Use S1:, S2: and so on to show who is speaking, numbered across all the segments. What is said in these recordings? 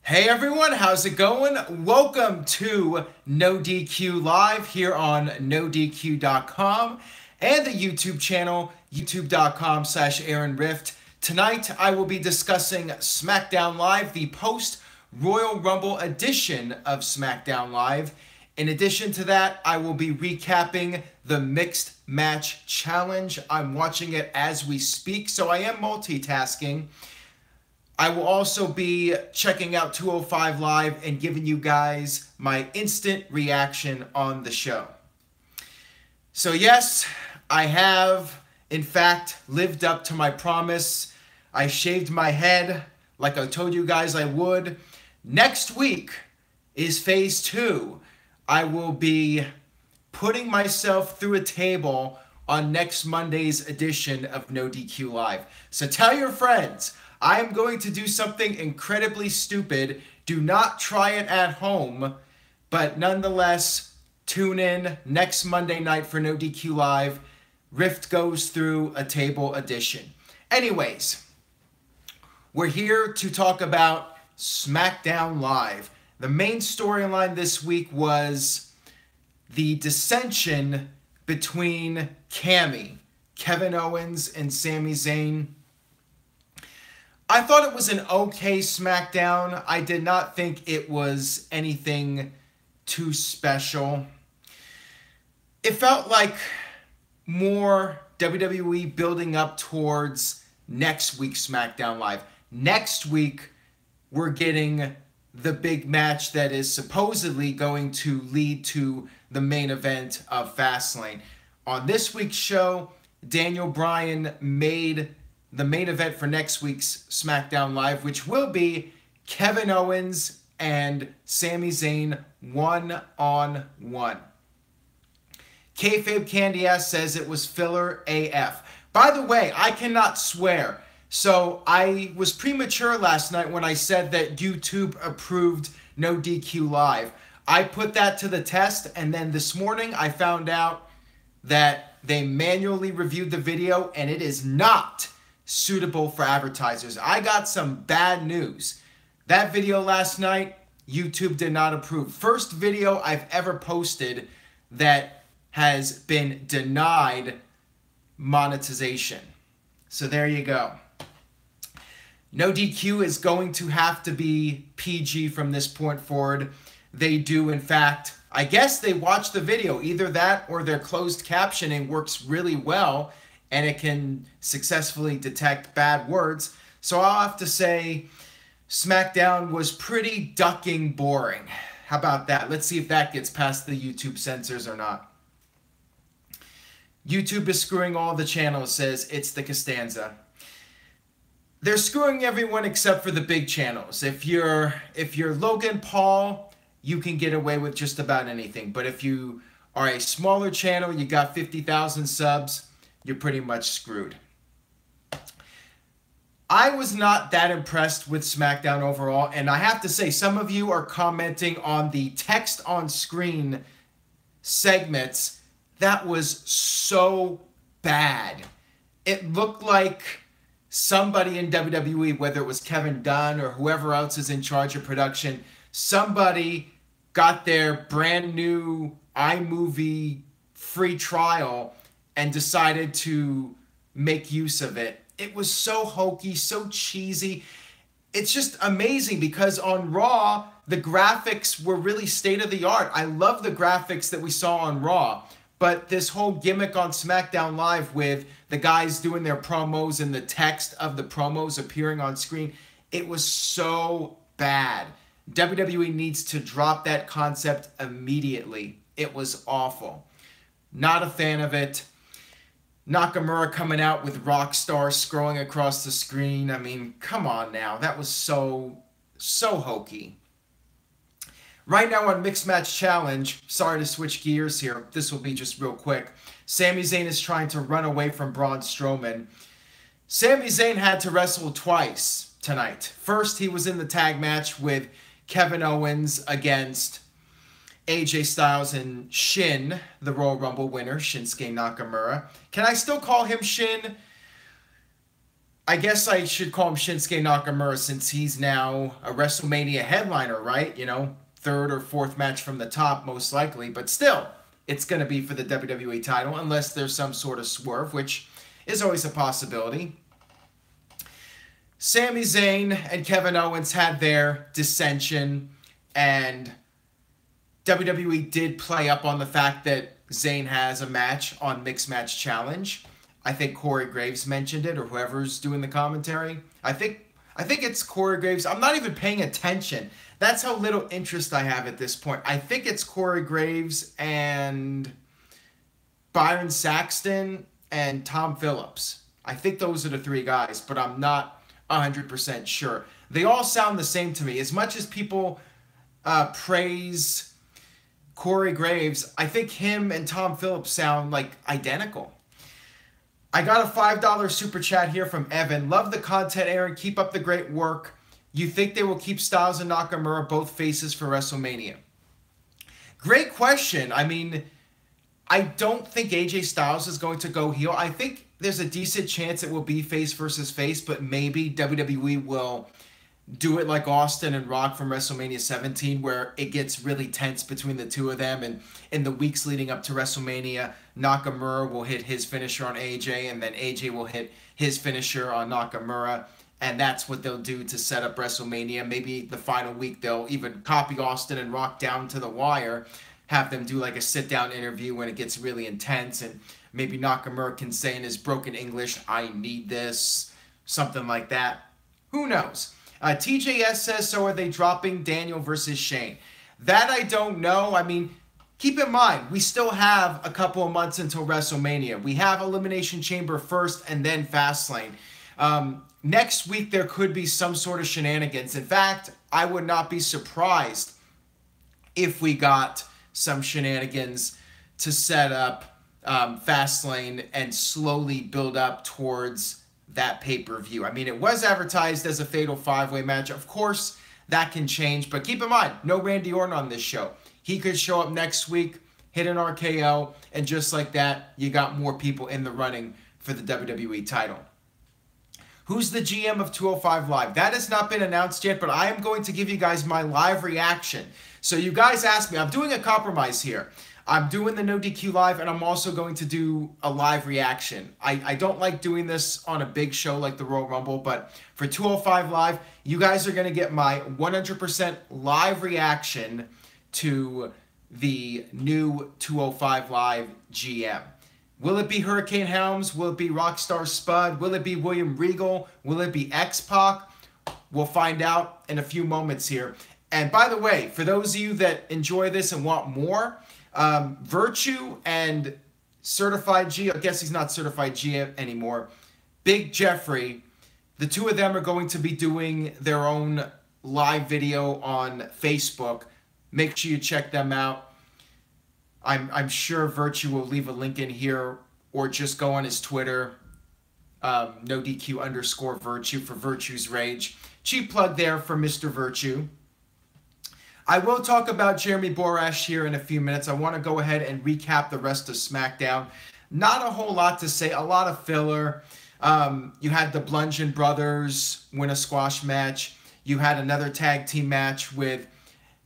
S1: Hey everyone, how's it going? Welcome to NoDQ Live here on NoDQ.com and the YouTube channel, youtube.com/Aaron Rift. Tonight I will be discussing Smackdown Live, the post-Royal Rumble edition of Smackdown Live. In addition to that, I will be recapping the Mixed Match Challenge. I'm watching it as we speak, so I am multitasking. I will also be checking out 205 Live and giving you guys my instant reaction on the show. So yes, I have, in fact, lived up to my promise. I shaved my head like I told you guys I would. Next week is phase 2. I will be putting myself through a table on next Monday's edition of NoDQ Live. So tell your friends, I am going to do something incredibly stupid. Do not try it at home, but nonetheless, tune in next Monday night for NoDQ Live. Rift goes through a table edition. Anyways, we're here to talk about Smackdown Live. The main storyline this week was the dissension between Kevin Owens and Sami Zayn. I thought it was an okay Smackdown. I did not think it was anything too special. It felt like more WWE building up towards next week's Smackdown Live. Next week, we're getting the big match that is supposedly going to lead to the main event of Fastlane. On this week's show, Daniel Bryan made the main event for next week's Smackdown Live, which will be Kevin Owens and Sami Zayn one-on-one. Kayfabe Candy Ass says it was filler AF. By the way, I cannot swear. So I was premature last night when I said that YouTube approved NoDQ Live. I put that to the test, and then this morning I found out that they manually reviewed the video and it is not suitable for advertisers. I got some bad news. That video last night, YouTube did not approve. First video I've ever posted that has been denied monetization. So there you go. NoDQ is going to have to be PG from this point forward. They do, in fact, I guess they watch the video. Either that or their closed captioning works really well and it can successfully detect bad words. So I'll have to say SmackDown was pretty ducking boring. How about that? Let's see if that gets past the YouTube censors or not. YouTube is screwing all the channels, says it's the Costanza. They're screwing everyone except for the big channels. If you're Logan Paul, you can get away with just about anything. But if you are a smaller channel, you got 50,000 subs, you're pretty much screwed. I was not that impressed with SmackDown overall, and I have to say, some of you are commenting on the text on screen segments. That was so bad. It looked like somebody in WWE, whether it was Kevin Dunn or whoever else is in charge of production, somebody got their brand new iMovie free trial and decided to make use of it. It was so hokey, so cheesy. It's just amazing because on Raw, the graphics were really state-of-the-art. I love the graphics that we saw on Raw, but this whole gimmick on SmackDown Live with the guys doing their promos and the text of the promos appearing on screen, it was so bad. WWE needs to drop that concept immediately. It was awful. Not a fan of it. Nakamura coming out with Rockstar scrolling across the screen. I mean, come on now. That was so hokey. Right now on Mixed Match Challenge, sorry to switch gears here. This will be just real quick. Sami Zayn is trying to run away from Braun Strowman. Sami Zayn had to wrestle twice tonight. First, he was in the tag match with Kevin Owens against AJ Styles and Shin, the Royal Rumble winner, Shinsuke Nakamura. Can I still call him Shin? I guess I should call him Shinsuke Nakamura since he's now a WrestleMania headliner, right? You know, third or fourth match from the top, most likely. But still, it's going to be for the WWE title unless there's some sort of swerve, which is always a possibility. Sami Zayn and Kevin Owens had their dissension, and WWE did play up on the fact that Zayn has a match on Mixed Match Challenge. I think Corey Graves mentioned it, or whoever's doing the commentary. I think it's Corey Graves. I'm not even paying attention. That's how little interest I have at this point. I think it's Corey Graves and Byron Saxton and Tom Phillips. I think those are the three guys, but I'm not 100% sure. They all sound the same to me. As much as people praise Corey Graves, I think him and Tom Phillips sound like identical. I got a $5 super chat here from Evan. Love the content, Aaron. Keep up the great work. You think they will keep Styles and Nakamura both faces for WrestleMania? Great question. I mean, I don't think AJ Styles is going to go heel. I think there's a decent chance it will be face versus face, but maybe WWE will do it like Austin and Rock from WrestleMania 17, where it gets really tense between the two of them, and in the weeks leading up to WrestleMania, Nakamura will hit his finisher on AJ, and then AJ will hit his finisher on Nakamura, and that's what they'll do to set up WrestleMania. Maybe the final week they'll even copy Austin and Rock down to the wire, have them do like a sit-down interview when it gets really intense, and maybe Nakamura can say in his broken English, "I need this," something like that. Who knows? TJS says, so are they dropping Daniel versus Shane? That I don't know. I mean, keep in mind, we still have a couple of months until WrestleMania. We have Elimination Chamber first and then Fastlane. Next week, there could be some sort of shenanigans. In fact, I would not be surprised if we got some shenanigans to set up Fastlane and slowly build up towards that pay-per-view. I mean, it was advertised as a fatal five-way match. Of course, that can change, but keep in mind, no Randy Orton on this show. He could show up next week, hit an RKO, and just like that, you got more people in the running for the WWE title. Who's the GM of 205 Live? That has not been announced yet, but I am going to give you guys my live reaction. So you guys asked me, I'm doing a compromise here. I'm doing the NoDQ Live, and I'm also going to do a live reaction. I don't like doing this on a big show like the Royal Rumble, but for 205 Live, you guys are going to get my 100% live reaction to the new 205 Live GM. Will it be Hurricane Helms? Will it be Rockstar Spud? Will it be William Regal? Will it be X-Pac? We'll find out in a few moments here. And by the way, for those of you that enjoy this and want more, Virtue and Certified G, I guess he's not Certified G anymore, Big Jeffrey, the two of them are going to be doing their own live video on Facebook. Make sure you check them out. I'm sure Virtue will leave a link in here, or just go on his Twitter, NoDQ_Virtue for Virtue's Rage. Cheap plug there for Mr. Virtue. I will talk about Jeremy Borash here in a few minutes. I want to go ahead and recap the rest of SmackDown. Not a whole lot to say, a lot of filler. You had the Bludgeon Brothers win a squash match. You had another tag team match with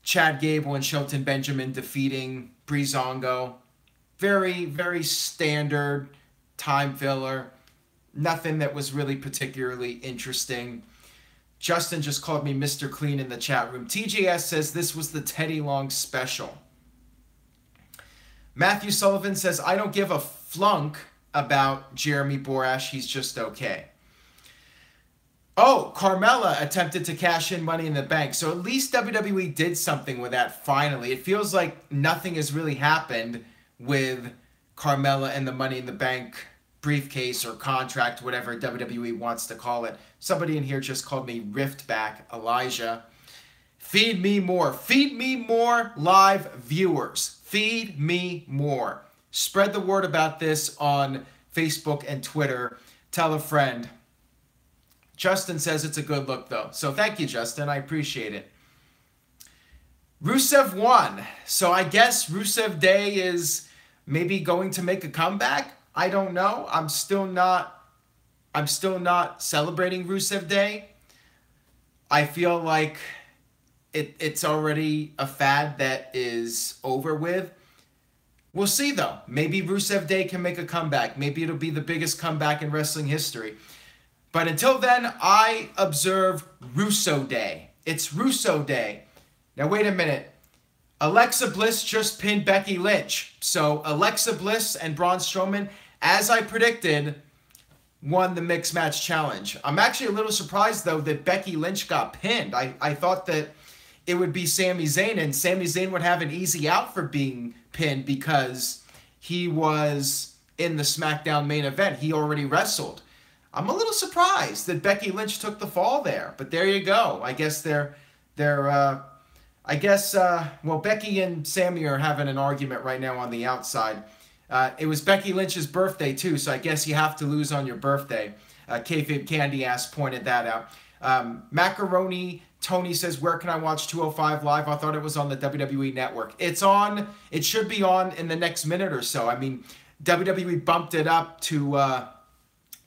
S1: Chad Gable and Shelton Benjamin defeating Breezango. Very, very standard time filler. Nothing that was really particularly interesting. Justin just called me Mr. Clean in the chat room. TJS says this was the Teddy Long special. Matthew Sullivan says, I don't give a flunk about Jeremy Borash. He's just okay. Oh, Carmella attempted to cash in Money in the Bank. So at least WWE did something with that finally. It feels like nothing has really happened with Carmella and the Money in the Bank briefcase or contract, whatever WWE wants to call it. Somebody in here just called me Riftback Elijah. Feed me more. Feed me more live viewers. Feed me more. Spread the word about this on Facebook and Twitter. Tell a friend. Justin says it's a good look, though. So thank you, Justin. I appreciate it. Rusev won. So I guess Rusev Day is maybe going to make a comeback. I don't know. I'm still not I'm still not celebrating Rusev Day. I feel like it's already a fad that is over with. We'll see, though. Maybe Rusev Day can make a comeback. Maybe it'll be the biggest comeback in wrestling history. But until then, I observe Russo Day. It's Russo Day. Now, wait a minute. Alexa Bliss just pinned Becky Lynch. So, Alexa Bliss and Braun Strowman, as I predicted, won the Mixed Match Challenge. I'm actually a little surprised, though, that Becky Lynch got pinned. I thought that it would be Sami Zayn, and Sami Zayn would have an easy out for being pinned because he was in the SmackDown main event. He already wrestled. I'm a little surprised that Becky Lynch took the fall there, but there you go. I guess well, Becky and Sami are having an argument right now on the outside. It was Becky Lynch's birthday, too, so I guess you have to lose on your birthday. Kayfabe Candy Ass pointed that out. Macaroni Tony says, where can I watch 205 Live? I thought it was on the WWE Network. It's on. It should be on in the next minute or so. I mean, WWE bumped it up to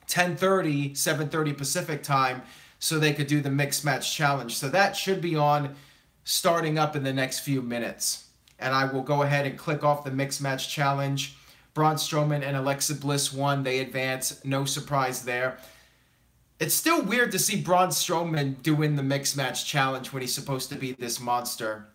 S1: 10:30, 7:30 Pacific time so they could do the Mixed Match Challenge. So that should be on starting up in the next few minutes. And I will go ahead and click off the Mixed Match Challenge. Braun Strowman and Alexa Bliss won. They advance. No surprise there. It's still weird to see Braun Strowman doing the Mixed Match Challenge when he's supposed to be this monster.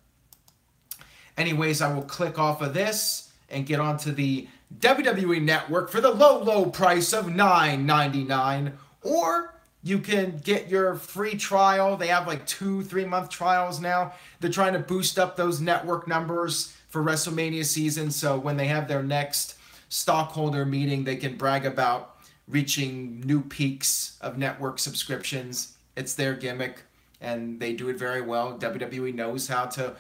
S1: Anyways, I will click off of this and get onto the WWE Network for the low, low price of $9.99. Or you can get your free trial. They have like 2-3 month trials now. They're trying to boost up those network numbers for WrestleMania season. So when they have their next stockholder meeting, they can brag about reaching new peaks of network subscriptions. It's their gimmick, and they do it very well. WWE knows how to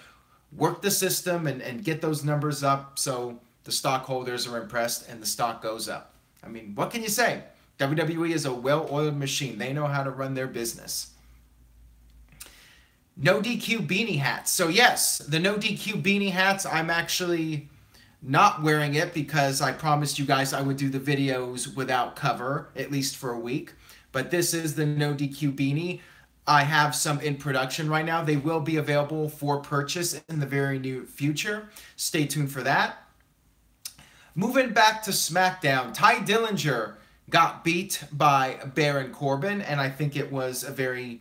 S1: work the system and get those numbers up so the stockholders are impressed and the stock goes up. I mean, what can you say? WWE is a well-oiled machine. They know how to run their business. NoDQ beanie hats. So yes, the NoDQ beanie hats, I'm actually not wearing it because I promised you guys I would do the videos without cover, at least for a week. But this is the NoDQ beanie. I have some in production right now. They will be available for purchase in the very near future. Stay tuned for that. Moving back to SmackDown, Ty Dillinger got beat by Baron Corbin, and I think it was a very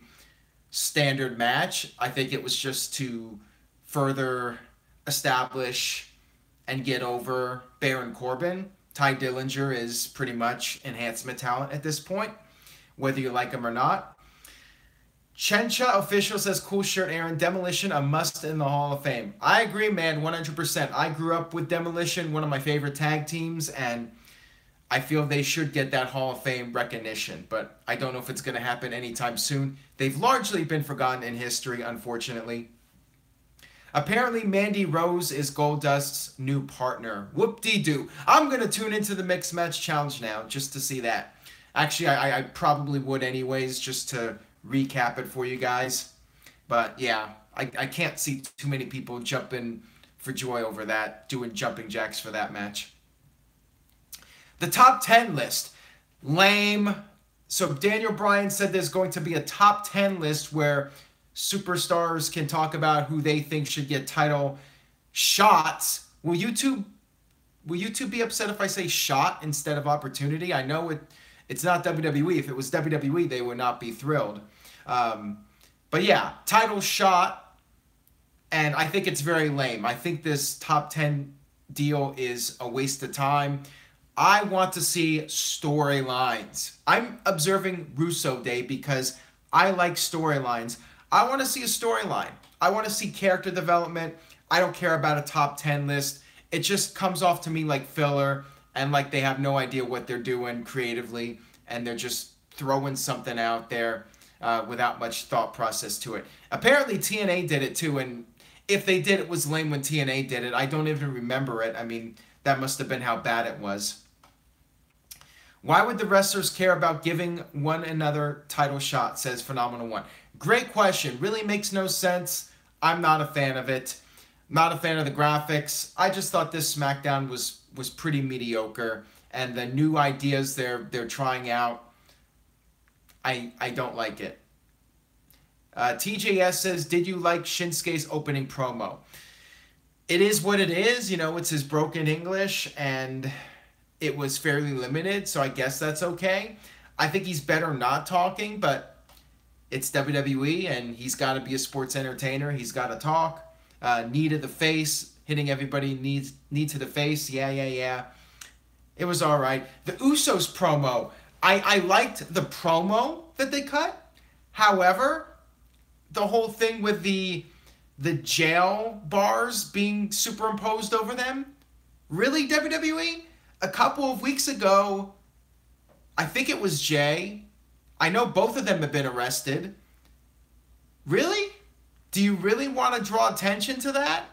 S1: standard match. I think it was just to further establish and get over Baron Corbin. Ty Dillinger is pretty much enhancement talent at this point, whether you like him or not. Chencha Official says, cool shirt, Aaron. Demolition, a must in the Hall of Fame. I agree, man, 100%. I grew up with Demolition, one of my favorite tag teams, and I feel they should get that Hall of Fame recognition, but I don't know if it's going to happen anytime soon. They've largely been forgotten in history, unfortunately. Apparently, Mandy Rose is Goldust's new partner. Whoop-de-doo. I'm going to tune into the Mixed Match Challenge now just to see that. Actually, I probably would anyways, just to recap it for you guys. But yeah, I can't see too many people jumping for joy over that, doing jumping jacks for that match. The top 10 list. Lame. So Daniel Bryan said there's going to be a top 10 list where superstars can talk about who they think should get title shots. Will YouTube be upset if I say shot instead of opportunity? I know it's not WWE. If it was WWE, they would not be thrilled. But yeah, title shot, and I think it's very lame. I think this top 10 deal is a waste of time. I want to see storylines. I'm observing Russo Day because I like storylines. I want to see a storyline. I want to see character development. I don't care about a top 10 list. It just comes off to me like filler and like they have no idea what they're doing creatively and they're just throwing something out there without much thought process to it. Apparently TNA did it too, and if they did, it was lame when TNA did it. I don't even remember it. I mean, that must have been how bad it was. Why would the wrestlers care about giving one another title shot, says Phenomenal One. Great question. Really makes no sense. I'm not a fan of it. Not a fan of the graphics. I just thought this SmackDown was pretty mediocre. And the new ideas they're trying out I don't like it. TJS says, did you like Shinsuke's opening promo? It is what it is. You know, it's his broken English, and it was fairly limited, so I guess that's okay. I think he's better not talking, but it's WWE, and he's got to be a sports entertainer. He's got to talk. Knee to the face, hitting everybody knee to the face. Yeah. It was all right. The Usos promo, I liked the promo that they cut. However, the whole thing with the jail bars being superimposed over them, really, WWE? A couple of weeks ago, I think it was Jay. I know both of them have been arrested. Really? Do you really want to draw attention to that?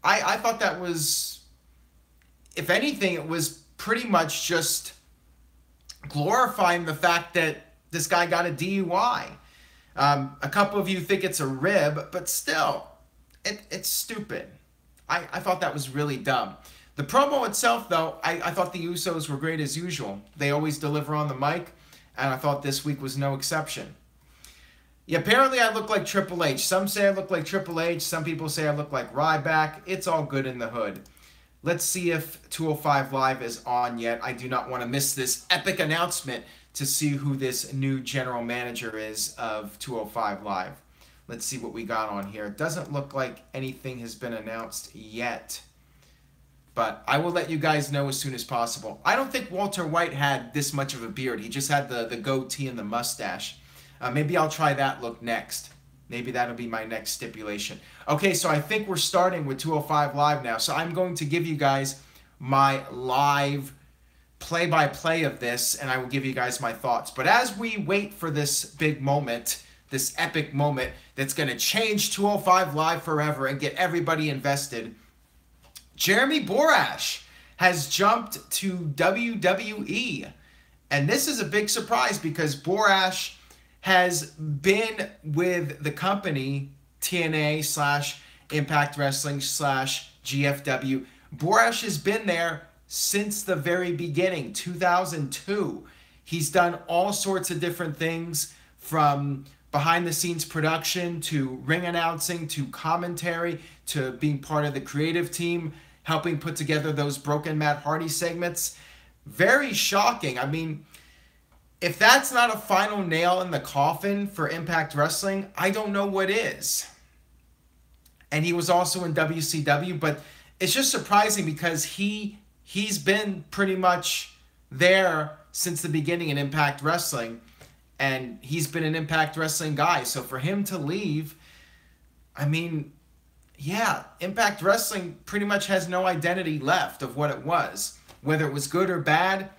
S1: I thought that was, if anything, it was pretty much just glorifying the fact that this guy got a DUI. A couple of you think it's a rib, but still, it's stupid. I thought that was really dumb. The promo itself, though, I thought the Usos were great as usual. They always deliver on the mic, and I thought this week was no exception. Yeah, apparently I look like Triple H. Some say I look like Triple H. Some people say I look like Ryback. It's all good in the hood. Let's see if 205 Live is on yet. I do not want to miss this epic announcement to see who this new general manager is of 205 Live. Let's see what we got on here. It doesn't look like anything has been announced yet, but I will let you guys know as soon as possible. I don't think Walter White had this much of a beard. He just had the goatee and the mustache. Maybe I'll try that look next. Maybe that'll be my next stipulation. Okay, so I think we're starting with 205 Live now. So I'm going to give you guys my live play-by-play of this, and I will give you guys my thoughts. But as we wait for this big moment, this epic moment that's going to change 205 Live forever and get everybody invested, Jeremy Borash has jumped to WWE. And this is a big surprise because Borash has been with the company TNA / Impact Wrestling / GFW. Borash has been there since the very beginning, 2002. He's done all sorts of different things, from behind the scenes production to ring announcing to commentary to being part of the creative team, helping put together those Broken Matt Hardy segments. Very shocking. I mean, if that's not a final nail in the coffin for Impact Wrestling, I don't know what is. And he was also in WCW, but it's just surprising because he's been pretty much there since the beginning in Impact Wrestling, and he's been an Impact Wrestling guy. So for him to leave, I mean, yeah, Impact Wrestling pretty much has no identity left of what it was. Whether it was good or bad,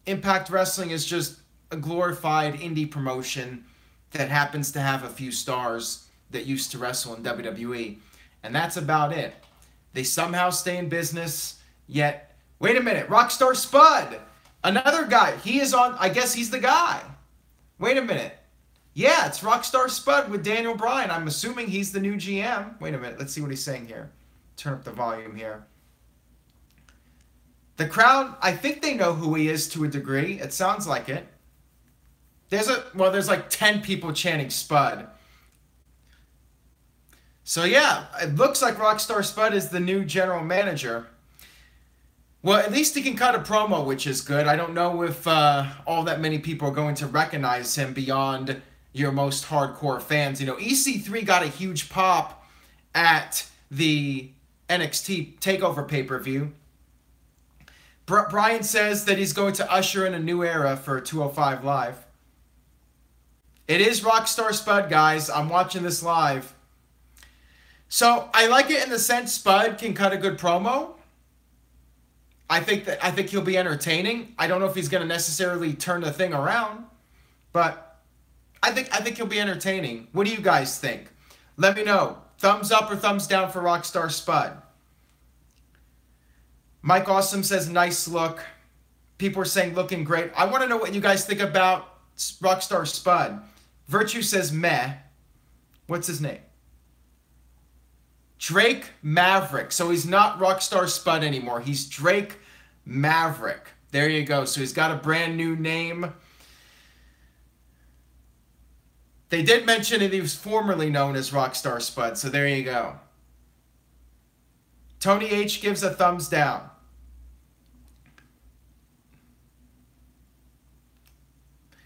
S1: Impact Wrestling is just a glorified indie promotion that happens to have a few stars that used to wrestle in WWE. And that's about it. They somehow stay in business, yet, wait a minute, Rockstar Spud, another guy. He is on, I guess he's the guy. Wait a minute. Yeah, it's Rockstar Spud with Daniel Bryan. I'm assuming he's the new GM. Wait a minute, let's see what he's saying here. Turn up the volume here. The crowd, I think they know who he is to a degree. It sounds like it. There's like 10 people chanting Spud. So yeah, it looks like Rockstar Spud is the new general manager. Well, at least he can cut a promo, which is good. I don't know if all that many people are going to recognize him beyond your most hardcore fans. You know, EC3 got a huge pop at the NXT TakeOver pay-per-view. Brian says that he's going to usher in a new era for 205 Live. It is Rockstar Spud, guys. I'm watching this live. So I like it in the sense Spud can cut a good promo. I think he'll be entertaining. I don't know if he's going to necessarily turn the thing around, but I think he'll be entertaining. What do you guys think? Let me know. Thumbs up or thumbs down for Rockstar Spud. Mike Awesome says nice look. People are saying looking great. I want to know what you guys think about Rockstar Spud. Virtue says meh. What's his name? Drake Maverick. So he's not Rockstar Spud anymore. He's Drake Maverick. There you go. So he's got a brand new name. They did mention that he was formerly known as Rockstar Spud, so there you go. Tony H gives a thumbs down.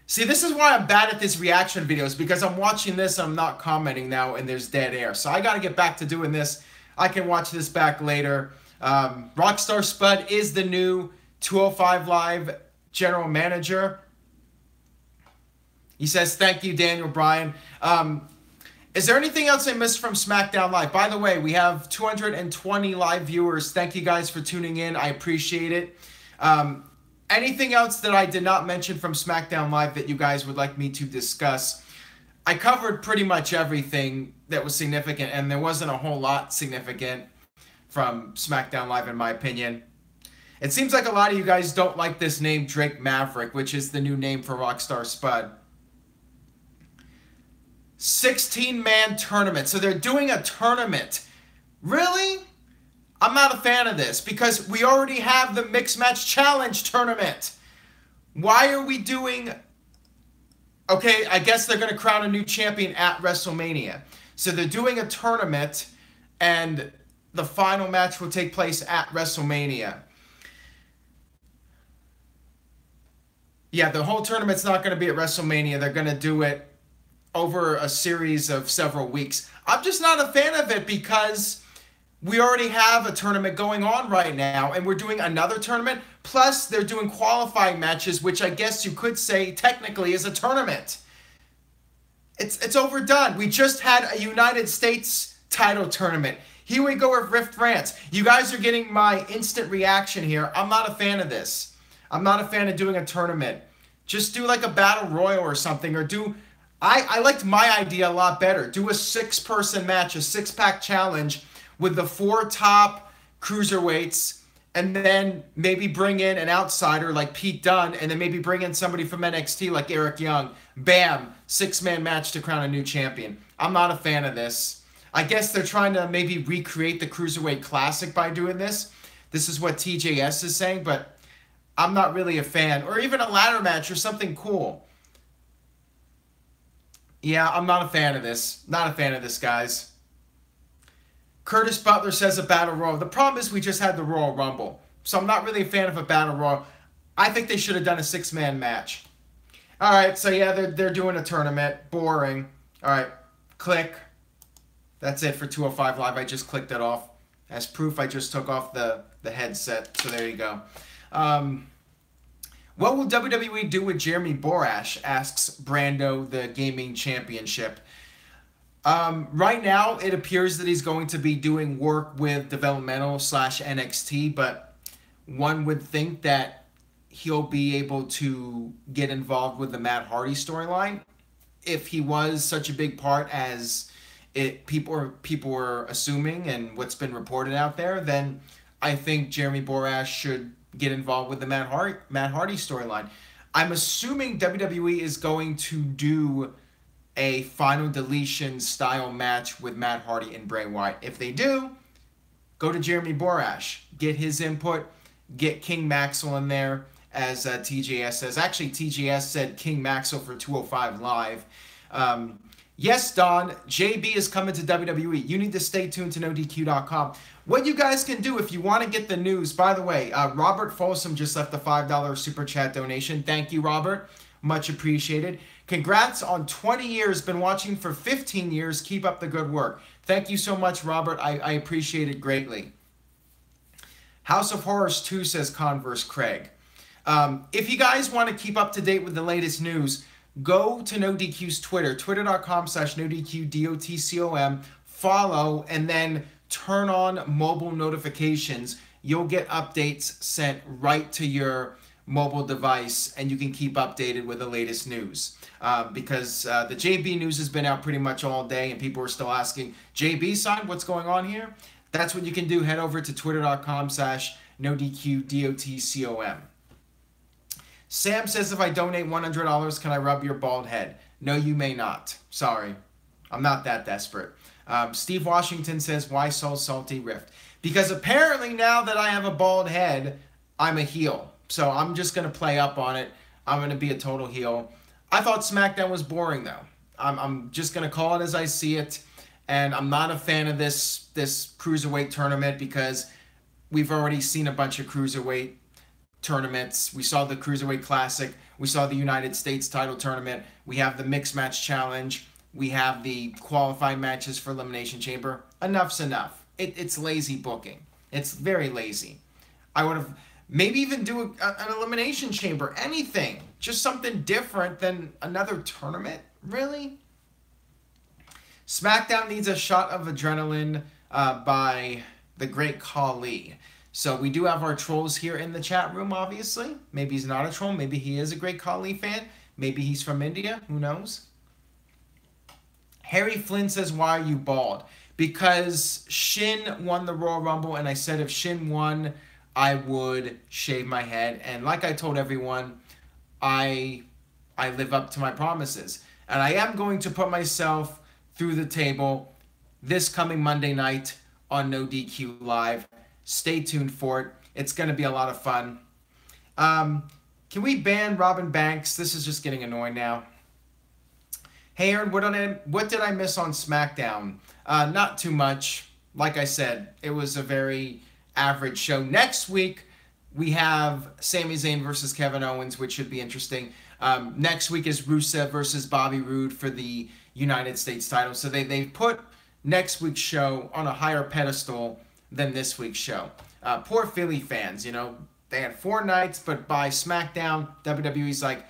S1: See, this is why I'm bad at these reaction videos, because I'm watching this, I'm not commenting now, and there's dead air. So I got to get back to doing this. I can watch this back later. Rockstar Spud is the new 205 Live general manager. He says, thank you, Daniel Bryan. Is there anything else I missed from SmackDown Live? By the way, we have 220 live viewers. Thank you guys for tuning in. I appreciate it. Anything else that I did not mention from SmackDown Live that you guys would like me to discuss? I covered pretty much everything that was significant, and there wasn't a whole lot significant from SmackDown Live, in my opinion. It seems like a lot of you guys don't like this name, Drake Maverick, which is the new name for Rockstar Spud. 16-man tournament. So they're doing a tournament. Really? I'm not a fan of this because we already have the Mixed Match Challenge tournament. Why are we doing... Okay, I guess they're going to crown a new champion at WrestleMania. So they're doing a tournament, and the final match will take place at WrestleMania. Yeah, the whole tournament's not going to be at WrestleMania. They're going to do it over a series of several weeks. I'm just not a fan of it because we already have a tournament going on right now, and we're doing another tournament. Plus, they're doing qualifying matches, which I guess you could say technically is a tournament. It's overdone. We just had a United States title tournament. Here we go with Rift Rants. You guys are getting my instant reaction here. I'm not a fan of this. I'm not a fan of doing a tournament. Just do like a battle royal or something, or do... I liked my idea a lot better. Do a 6-person match, a 6-pack challenge with the 4 top cruiserweights, and then maybe bring in an outsider like Pete Dunne, and then maybe bring in somebody from NXT like Eric Young. Bam! 6-man match to crown a new champion. I'm not a fan of this. I guess they're trying to maybe recreate the Cruiserweight Classic by doing this. This is what TJS is saying, but I'm not really a fan. Or even a ladder match or something cool. Yeah, I'm not a fan of this. Not a fan of this, guys. Curtis Butler says a Battle Royal. The problem is we just had the Royal Rumble. So I'm not really a fan of a Battle Royal. I think they should have done a 6-man match. Alright, so yeah, they're doing a tournament. Boring. Alright, click. That's it for 205 Live. I just clicked it off. As proof, I just took off the headset. So there you go. What will WWE do with Jeremy Borash, asks Brando, the gaming championship. Right now, it appears that he's going to be doing work with developmental / NXT, but one would think that he'll be able to get involved with the Matt Hardy storyline. If he was such a big part as people were assuming and what's been reported out there, then I think Jeremy Borash should get involved with the Matt Hardy storyline. I'm assuming WWE is going to do a Final Deletion style match with Matt Hardy and Bray Wyatt. If they do, go to Jeremy Borash. Get his input. Get King Maxwell in there, as TJS says. Actually, TJS said King Maxwell for 205 Live. Yes, Don, JB is coming to WWE. You need to stay tuned to NoDQ.com. What you guys can do if you want to get the news, by the way, Robert Folsom just left a $5 super chat donation. Thank you, Robert. Much appreciated. Congrats on 20 years. Been watching for 15 years. Keep up the good work. Thank you so much, Robert. I appreciate it greatly. House of Horrors 2, says Converse Craig. If you guys want to keep up to date with the latest news, go to NoDQ's Twitter, twitter.com/NoDQ, follow, and then turn on mobile notifications. You'll get updates sent right to your mobile device, and you can keep updated with the latest news. Because the JB news has been out pretty much all day, and people are still asking, JB sign, what's going on here? That's what you can do. Head over to twitter.com/NoDQ, Sam says, if I donate $100, can I rub your bald head? No, you may not. Sorry. I'm not that desperate. Steve Washington says, why so salty, Rift? Because apparently now that I have a bald head, I'm a heel. So I'm just going to play up on it. I'm going to be a total heel. I thought SmackDown was boring, though. I'm just going to call it as I see it. And I'm not a fan of this cruiserweight tournament because we've already seen a bunch of cruiserweight tournaments. We saw the Cruiserweight Classic. We saw the United States title tournament. We have the Mixed Match Challenge. We have the qualifying matches for Elimination Chamber. Enough's enough. It's lazy booking. It's very lazy. I would have maybe even do an Elimination Chamber. Anything. Just something different than another tournament. Really? SmackDown needs a shot of adrenaline by the great Khali. So we do have our trolls here in the chat room, obviously. Maybe he's not a troll. Maybe he is a great Khali fan. Maybe he's from India. Who knows? Harry Flynn says, why are you bald? Because Shin won the Royal Rumble, and I said if Shin won, I would shave my head. And like I told everyone, I live up to my promises. And I am going to put myself through the table this coming Monday night on NoDQ Live. Stay tuned for it. It's going to be a lot of fun. Can we ban Robin Banks? This is just getting annoying now. Hey, Aaron, what did I miss on SmackDown? Not too much. Like I said, it was a very average show. Next week, we have Sami Zayn versus Kevin Owens, which should be interesting. Next week is Rusev versus Bobby Roode for the United States title. So they put next week's show on a higher pedestal than this week's show. Poor Philly fans, you know. They had 4 nights, but by SmackDown, WWE's like,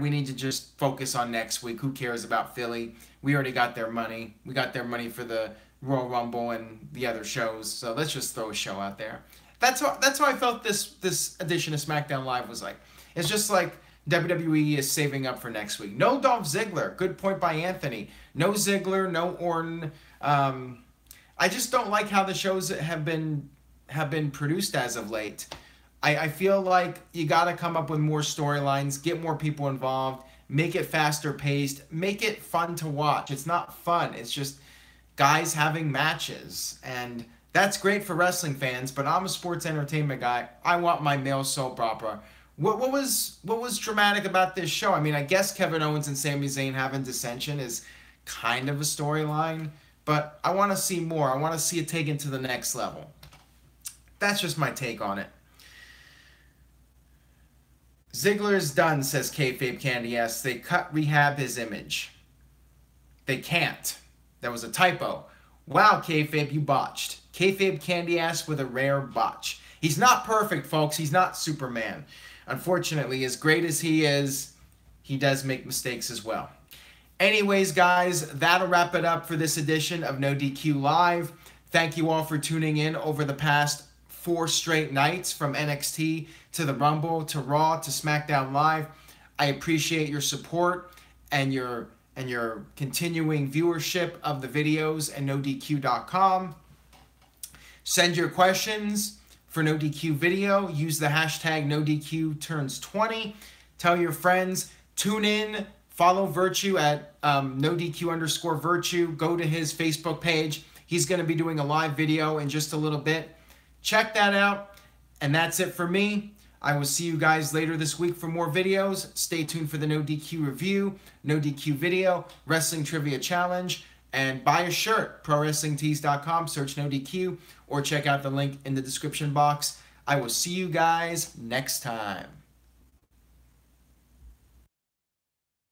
S1: we need to just focus on next week. Who cares about Philly? We already got their money. We got their money for the Royal Rumble and the other shows. So let's just throw a show out there. That's how I felt this edition of SmackDown Live was like. It's just like WWE is saving up for next week. No Dolph Ziggler. Good point by Anthony. No Ziggler. No Orton. I just don't like how the shows have been produced as of late. I feel like you got to come up with more storylines, get more people involved, make it faster paced, make it fun to watch. It's not fun. It's just guys having matches. And that's great for wrestling fans, but I'm a sports entertainment guy. I want my male soap opera. What was dramatic about this show? I mean, I guess Kevin Owens and Sami Zayn having dissension is kind of a storyline, but I want to see more. I want to see it taken to the next level. That's just my take on it. Ziggler is done, says Kayfabe Candy. Yes, they cut rehab his image. They can't. That was a typo. Wow, Kayfabe, you botched. Kayfabe Candy Ass with a rare botch. He's not perfect, folks. He's not Superman. Unfortunately, as great as he is, he does make mistakes as well. Anyways, guys, that'll wrap it up for this edition of NoDQ Live. Thank you all for tuning in over the past 4 straight nights, from NXT to the Rumble to Raw to SmackDown Live. I appreciate your support and your continuing viewership of the videos at NoDQ.com. Send your questions for NoDQ video. Use the hashtag NoDQturns20. Tell your friends. Tune in. Follow Virtue at NoDQ_Virtue. Go to his Facebook page. He's going to be doing a live video in just a little bit. Check that out. And that's it for me. I will see you guys later this week for more videos. Stay tuned for the NoDQ review, NoDQ video, Wrestling Trivia Challenge, and buy a shirt, ProWrestlingTees.com, search NoDQ, or check out the link in the description box. I will see you guys next time.